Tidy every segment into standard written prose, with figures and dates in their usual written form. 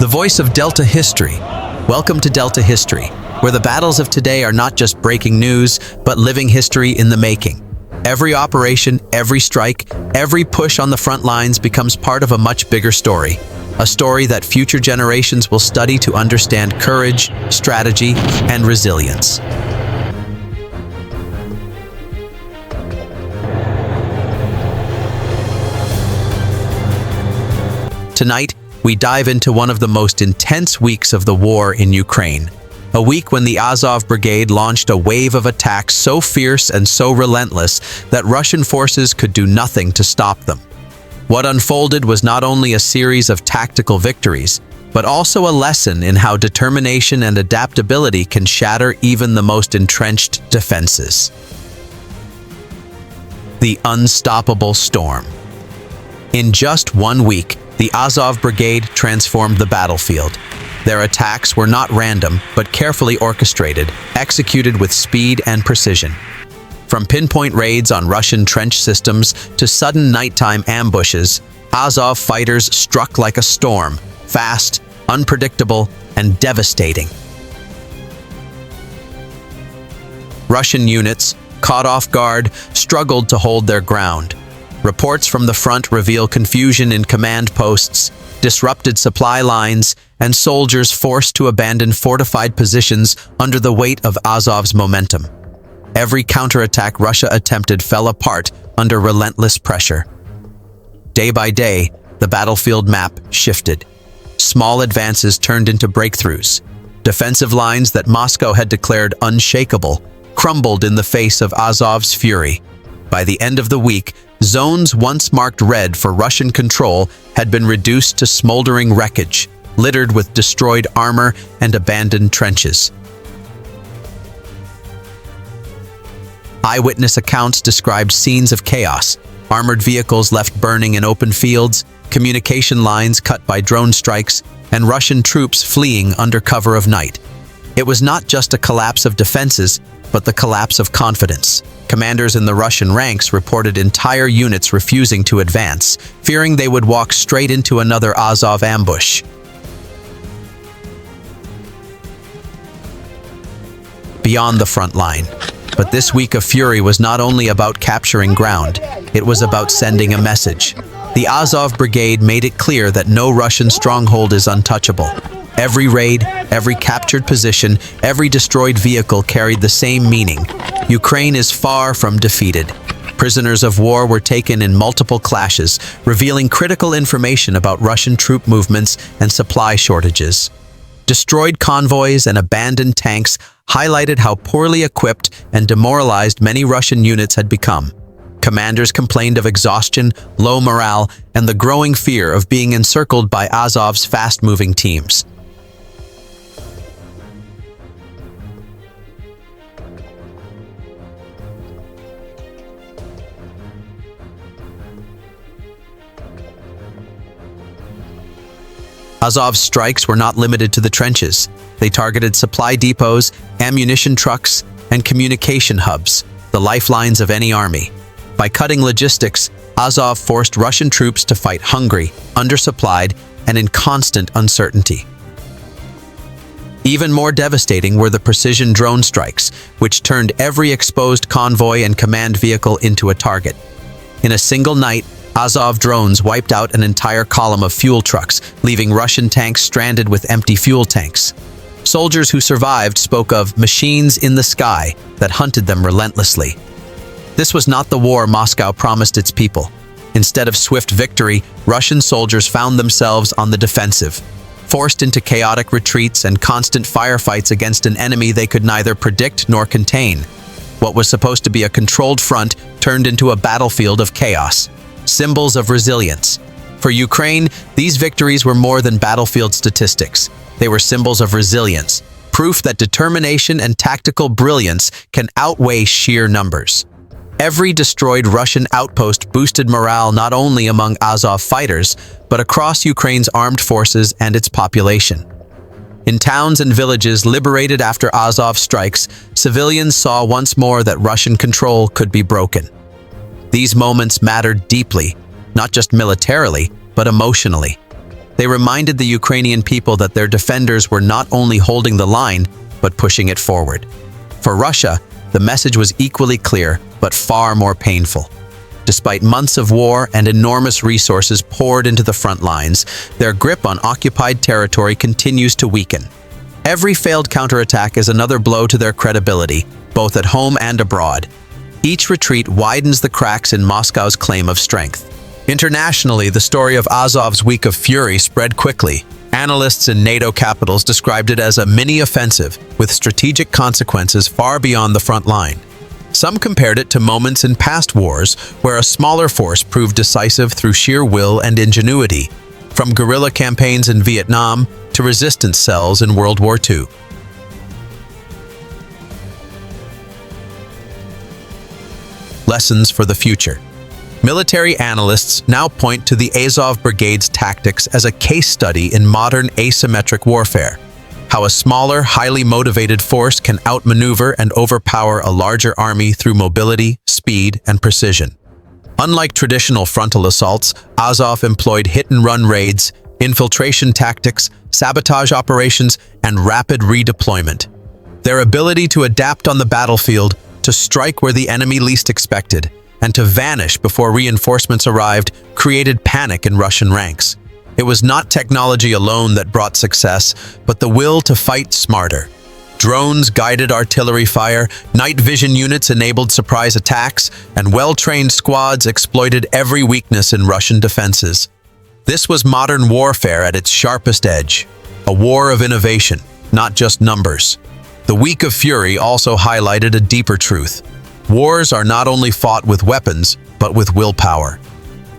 The voice of Delta history. Welcome to Delta History, where the battles of today are not just breaking news, but living history in the making. Every operation, every strike, every push on the front lines becomes part of a much bigger story. A story that future generations will study to understand courage, strategy, and resilience. Tonight, we dive into one of the most intense weeks of the war in Ukraine. A week when the Azov Brigade launched a wave of attacks so fierce and so relentless that Russian forces could do nothing to stop them. What unfolded was not only a series of tactical victories, but also a lesson in how determination and adaptability can shatter even the most entrenched defenses. The unstoppable storm. In just 1 week, the Azov Brigade transformed the battlefield. Their attacks were not random, but carefully orchestrated, executed with speed and precision. From pinpoint raids on Russian trench systems to sudden nighttime ambushes, Azov fighters struck like a storm, fast, unpredictable, and devastating. Russian units, caught off guard, struggled to hold their ground. Reports from the front reveal confusion in command posts, disrupted supply lines, and soldiers forced to abandon fortified positions under the weight of Azov's momentum. Every counterattack Russia attempted fell apart under relentless pressure. Day by day, the battlefield map shifted. Small advances turned into breakthroughs. Defensive lines that Moscow had declared unshakable crumbled in the face of Azov's fury. By the end of the week, zones once marked red for Russian control had been reduced to smoldering wreckage, littered with destroyed armor and abandoned trenches. Eyewitness accounts described scenes of chaos, armored vehicles left burning in open fields, communication lines cut by drone strikes, and Russian troops fleeing under cover of night. It was not just a collapse of defenses, but the collapse of confidence. Commanders in the Russian ranks reported entire units refusing to advance, fearing they would walk straight into another Azov ambush. Beyond the front line. But this week of fury was not only about capturing ground, it was about sending a message. The Azov Brigade made it clear that no Russian stronghold is untouchable. Every raid, every captured position, every destroyed vehicle carried the same meaning. Ukraine is far from defeated. Prisoners of war were taken in multiple clashes, revealing critical information about Russian troop movements and supply shortages. Destroyed convoys and abandoned tanks highlighted how poorly equipped and demoralized many Russian units had become. Commanders complained of exhaustion, low morale, and the growing fear of being encircled by Azov's fast-moving teams. Azov's strikes were not limited to the trenches. They targeted supply depots, ammunition trucks, and communication hubs, the lifelines of any army. By cutting logistics, Azov forced Russian troops to fight hungry, undersupplied, and in constant uncertainty. Even more devastating were the precision drone strikes, which turned every exposed convoy and command vehicle into a target. In a single night, Azov drones wiped out an entire column of fuel trucks, leaving Russian tanks stranded with empty fuel tanks. Soldiers who survived spoke of machines in the sky that hunted them relentlessly. This was not the war Moscow promised its people. Instead of swift victory, Russian soldiers found themselves on the defensive, forced into chaotic retreats and constant firefights against an enemy they could neither predict nor contain. What was supposed to be a controlled front turned into a battlefield of chaos. Symbols of resilience. For Ukraine, these victories were more than battlefield statistics. They were symbols of resilience, proof that determination and tactical brilliance can outweigh sheer numbers. Every destroyed Russian outpost boosted morale not only among Azov fighters, but across Ukraine's armed forces and its population. In towns and villages liberated after Azov strikes, civilians saw once more that Russian control could be broken. These moments mattered deeply, not just militarily, but emotionally. They reminded the Ukrainian people that their defenders were not only holding the line, but pushing it forward. For Russia, the message was equally clear, but far more painful. Despite months of war and enormous resources poured into the front lines, their grip on occupied territory continues to weaken. Every failed counterattack is another blow to their credibility, both at home and abroad. Each retreat widens the cracks in Moscow's claim of strength. Internationally, the story of Azov's Week of Fury spread quickly. Analysts in NATO capitals described it as a mini-offensive with strategic consequences far beyond the front line. Some compared it to moments in past wars where a smaller force proved decisive through sheer will and ingenuity, from guerrilla campaigns in Vietnam to resistance cells in World War II. Lessons for the future. Military analysts now point to the Azov Brigade's tactics as a case study in modern asymmetric warfare, how a smaller, highly motivated force can outmaneuver and overpower a larger army through mobility, speed, and precision. Unlike traditional frontal assaults, Azov employed hit-and-run raids, infiltration tactics, sabotage operations, and rapid redeployment. Their ability to adapt on the battlefield, to strike where the enemy least expected, and to vanish before reinforcements arrived created panic in Russian ranks. It was not technology alone that brought success, but the will to fight smarter. Drones guided artillery fire, night vision units enabled surprise attacks, and well-trained squads exploited every weakness in Russian defenses. This was modern warfare at its sharpest edge, a war of innovation, not just numbers. The Week of Fury also highlighted a deeper truth. Wars are not only fought with weapons, but with willpower.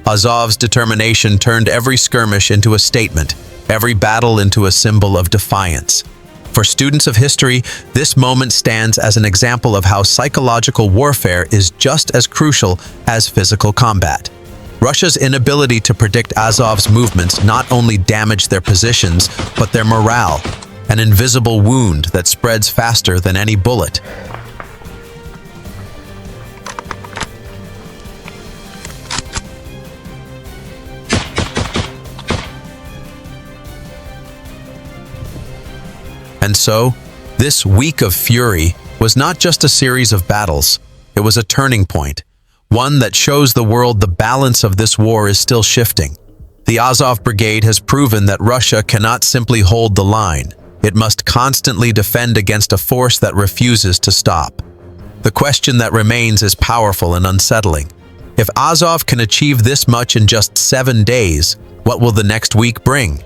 Azov's determination turned every skirmish into a statement, every battle into a symbol of defiance. For students of history, this moment stands as an example of how psychological warfare is just as crucial as physical combat. Russia's inability to predict Azov's movements not only damaged their positions, but their morale, an invisible wound that spreads faster than any bullet. And so, this Week of Fury was not just a series of battles, it was a turning point, one that shows the world the balance of this war is still shifting. The Azov Brigade has proven that Russia cannot simply hold the line, it must constantly defend against a force that refuses to stop. The question that remains is powerful and unsettling. If Azov can achieve this much in just 7 days, what will the next week bring?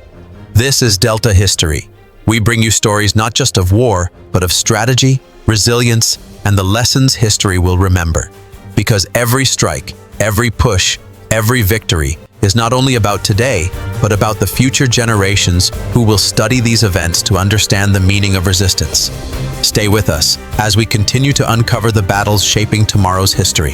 This is Delta History. We bring you stories not just of war, but of strategy, resilience, and the lessons history will remember. Because every strike, every push, every victory is not only about today, but about the future generations who will study these events to understand the meaning of resistance. Stay with us as we continue to uncover the battles shaping tomorrow's history.